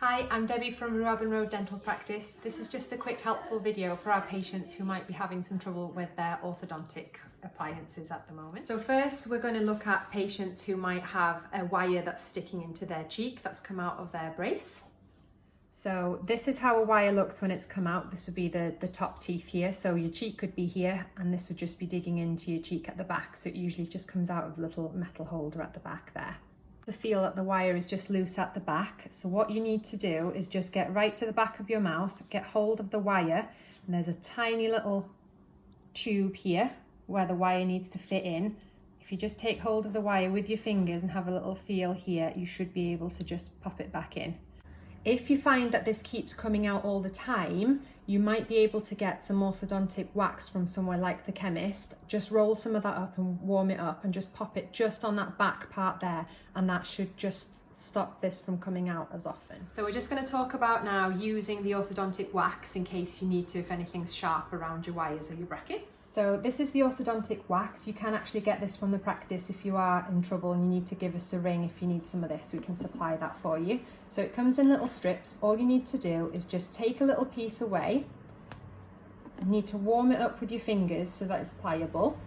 Hi, I'm Debbie from Ruabin Road Dental Practice. This is just a quick helpful video for our patients who might be having some trouble with their orthodontic appliances at the moment. So first we're going to look at patients who might have a wire that's sticking into their cheek that's come out of their brace. So this is how a wire looks when it's come out. This would be the top teeth here. So your cheek could be here and this would just be digging into your cheek at the back. So it usually just comes out of the little metal holder at the back there. To feel that the wire is just loose at the back. So what you need to do is just get right to the back of your mouth, get hold of the wire, and there's a tiny little tube here where the wire needs to fit in. If you just take hold of the wire with your fingers and have a little feel here, you should be able to just pop it back in. If you find that this keeps coming out all the time, you might be able to get some orthodontic wax from somewhere like the chemist. Just roll some of that up and warm it up and just pop it just on that back part there, and that should just stop this from coming out as often. So we're just going to talk about now using the orthodontic wax in case you need to, if anything's sharp around your wires or your brackets. So this is the orthodontic wax. You can actually get this from the practice if you are in trouble and you need to give us a ring if you need some of this. We can supply that for you. So it comes in little strips. All you need to do is just take a little piece away. You need to warm it up with your fingers so that it's pliable.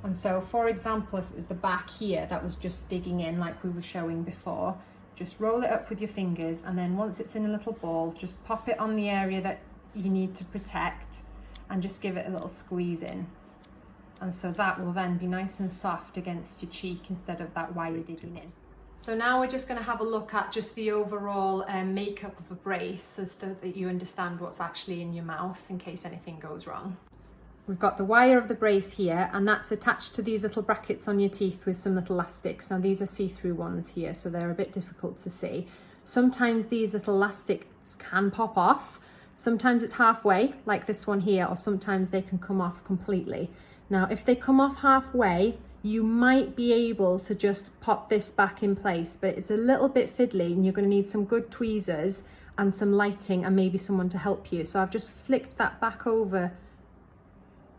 And so, for example, if it was the back here that was just digging in like we were showing before, just roll it up with your fingers, and then once it's in a little ball, just pop it on the area that you need to protect and just give it a little squeeze in. And so that will then be nice and soft against your cheek instead of that wire digging in. So now we're just going to have a look at just the overall makeup of a brace so that you understand what's actually in your mouth in case anything goes wrong. We've got the wire of the brace here, and that's attached to these little brackets on your teeth with some little elastics. Now these are see-through ones here, so they're a bit difficult to see. Sometimes these little elastics can pop off. Sometimes it's halfway, like this one here, or sometimes they can come off completely. Now, if they come off halfway, you might be able to just pop this back in place, but it's a little bit fiddly and you're going to need some good tweezers and some lighting and maybe someone to help you. So I've just flicked that back over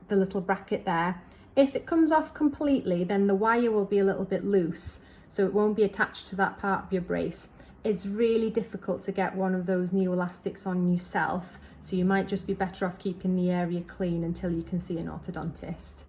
the little bracket there. If it comes off completely, then the wire will be a little bit loose, so it won't be attached to that part of your brace. It's really difficult to get one of those new elastics on yourself, so you might just be better off keeping the area clean until you can see an orthodontist.